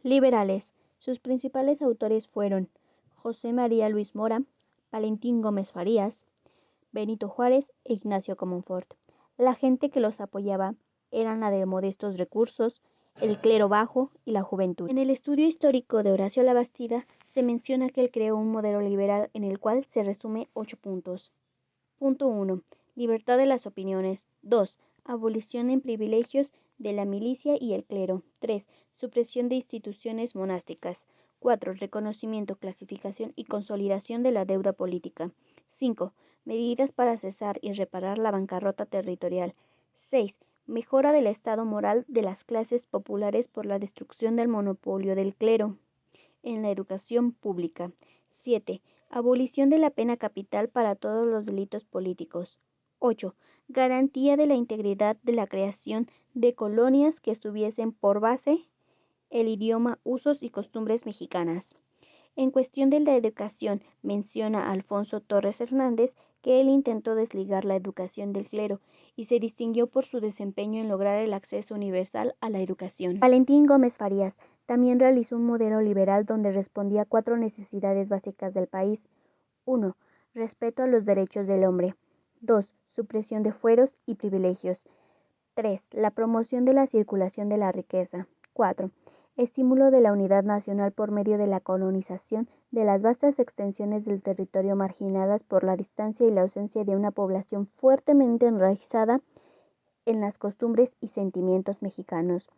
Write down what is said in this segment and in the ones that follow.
Liberales. Sus principales autores fueron José María Luis Mora, Valentín Gómez Farías, Benito Juárez e Ignacio Comonfort. La gente que los apoyaba eran la de modestos recursos, el clero bajo y la juventud. En el estudio histórico de Horacio Labastida se menciona que él creó un modelo liberal en el cual se resume 8 puntos. Punto 1. Libertad de las opiniones. 2. Abolición en privilegios de la milicia y el clero. 3. Supresión de instituciones monásticas. 4. Reconocimiento, clasificación y consolidación de la deuda política. 5. Medidas para cesar y reparar la bancarrota territorial. 6. Mejora del estado moral de las clases populares por la destrucción del monopolio del clero en la educación pública. 7. Abolición de la pena capital para todos los delitos políticos. 8. Garantía de la integridad de la creación de colonias que estuviesen por base el idioma, usos y costumbres mexicanas. En cuestión de la educación, menciona Alfonso Torres Hernández que él intentó desligar la educación del clero y se distinguió por su desempeño en lograr el acceso universal a la educación. Valentín Gómez Farías también realizó un modelo liberal donde respondía a 4 necesidades básicas del país. 1. Respeto a los derechos del hombre. 2. Supresión de fueros y privilegios. 3. La promoción de la circulación de la riqueza. 4. Estímulo de la unidad nacional por medio de la colonización de las vastas extensiones del territorio marginadas por la distancia y la ausencia de una población fuertemente enraizada en las costumbres y sentimientos mexicanos.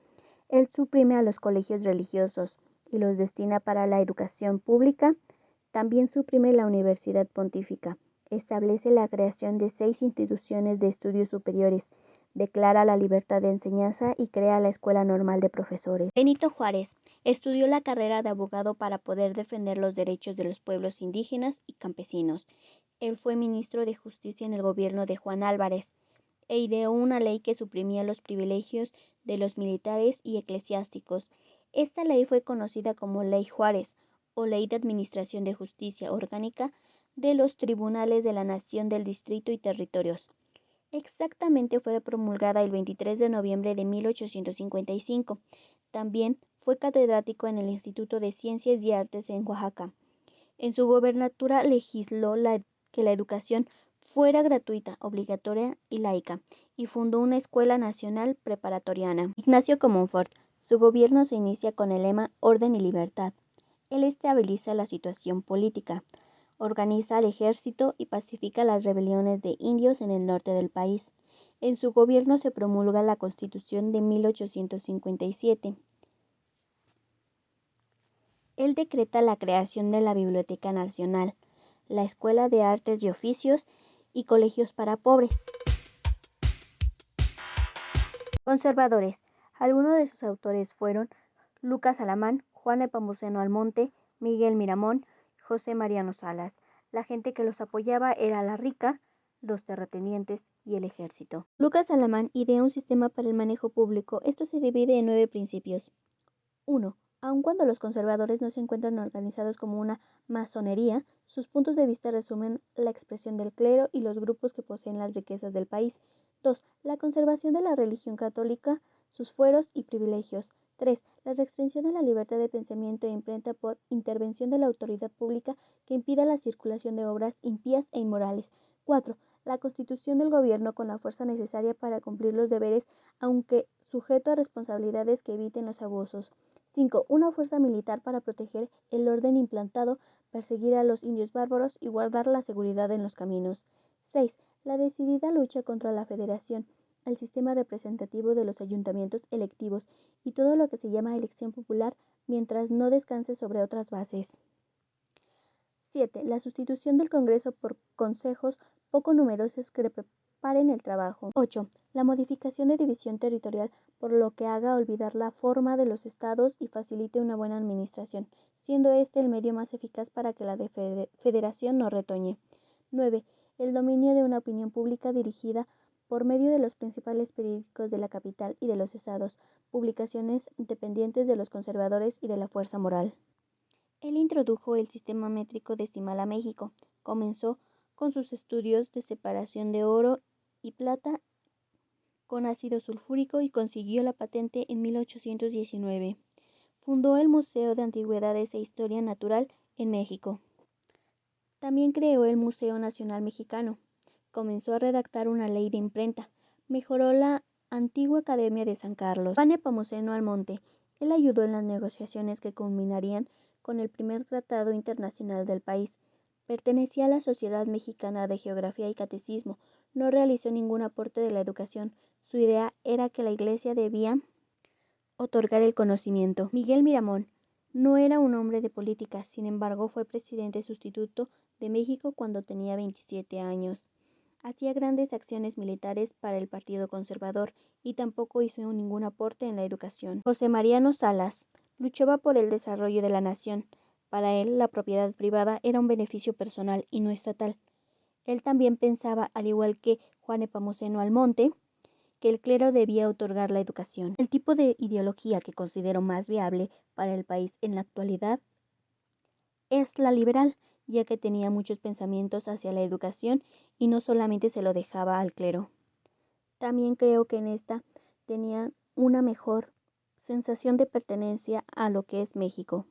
Él suprime a los colegios religiosos y los destina para la educación pública. También suprime la Universidad Pontífica. Establece la creación de 6 instituciones de estudios superiores. Declara la libertad de enseñanza y crea la Escuela Normal de Profesores. Benito Juárez estudió la carrera de abogado para poder defender los derechos de los pueblos indígenas y campesinos. Él fue ministro de Justicia en el gobierno de Juan Álvarez e ideó una ley que suprimía los privilegios de los militares y eclesiásticos. Esta ley fue conocida como Ley Juárez o Ley de Administración de Justicia Orgánica de los Tribunales de la Nación del Distrito y Territorios. Exactamente fue promulgada el 23 de noviembre de 1855. También fue catedrático en el Instituto de Ciencias y Artes en Oaxaca. En su gobernatura legisló que la educación fuera gratuita, obligatoria y laica, y fundó una escuela nacional preparatoriana. Ignacio Comonfort. Su gobierno se inicia con el lema Orden y Libertad. Él estabiliza la situación política, organiza al ejército y pacifica las rebeliones de indios en el norte del país. En su gobierno se promulga la Constitución de 1857. Él decreta la creación de la Biblioteca Nacional, la Escuela de Artes y Oficios y colegios para pobres. Conservadores. Algunos de sus autores fueron Lucas Alamán, Juan Nepomuceno Almonte, Miguel Miramón, José Mariano Salas. La gente que los apoyaba era la rica, los terratenientes y el ejército. Lucas Alamán ideó un sistema para el manejo público. Esto se divide en 9 principios. 1. Aun cuando los conservadores no se encuentran organizados como una masonería, sus puntos de vista resumen la expresión del clero y los grupos que poseen las riquezas del país. 2. La conservación de la religión católica, sus fueros y privilegios. 3. La restricción de la libertad de pensamiento e imprenta por intervención de la autoridad pública que impida la circulación de obras impías e inmorales. 4. La constitución del gobierno con la fuerza necesaria para cumplir los deberes, aunque sujeto a responsabilidades que eviten los abusos. 5. Una fuerza militar para proteger el orden implantado, perseguir a los indios bárbaros y guardar la seguridad en los caminos. 6. La decidida lucha contra la federación, el sistema representativo de los ayuntamientos electivos y todo lo que se llama elección popular mientras no descanse sobre otras bases. 7. La sustitución del Congreso por consejos poco numerosos que preparen el trabajo. 8. La modificación de división territorial por lo que haga olvidar la forma de los estados y facilite una buena administración, siendo este el medio más eficaz para que la federación no retoñe. 9. El dominio de una opinión pública dirigida por medio de los principales periódicos de la capital y de los estados, publicaciones independientes de los conservadores y de la fuerza moral. Él introdujo el sistema métrico decimal a México. Comenzó con sus estudios de separación de oro y plata con ácido sulfúrico y consiguió la patente en 1819. Fundó el Museo de Antigüedades e Historia Natural en México. También creó el Museo Nacional Mexicano. Comenzó a redactar una ley de imprenta. Mejoró la antigua Academia de San Carlos. Juan Nepomuceno Almonte. Él ayudó en las negociaciones que culminarían con el primer tratado internacional del país. Pertenecía a la Sociedad Mexicana de Geografía y Catecismo. No realizó ningún aporte de la educación. Su idea era que la Iglesia debía otorgar el conocimiento. Miguel Miramón. No era un hombre de política, sin embargo fue presidente sustituto de México cuando tenía 27 años. Hacía grandes acciones militares para el Partido Conservador y tampoco hizo ningún aporte en la educación. José Mariano Salas luchaba por el desarrollo de la nación. Para él, la propiedad privada era un beneficio personal y no estatal. Él también pensaba, al igual que Juan Nepomuceno Almonte, que el clero debía otorgar la educación. El tipo de ideología que considero más viable para el país en la actualidad es la liberal, ya que tenía muchos pensamientos hacia la educación y no solamente se lo dejaba al clero. También creo que en esta tenía una mejor sensación de pertenencia a lo que es México.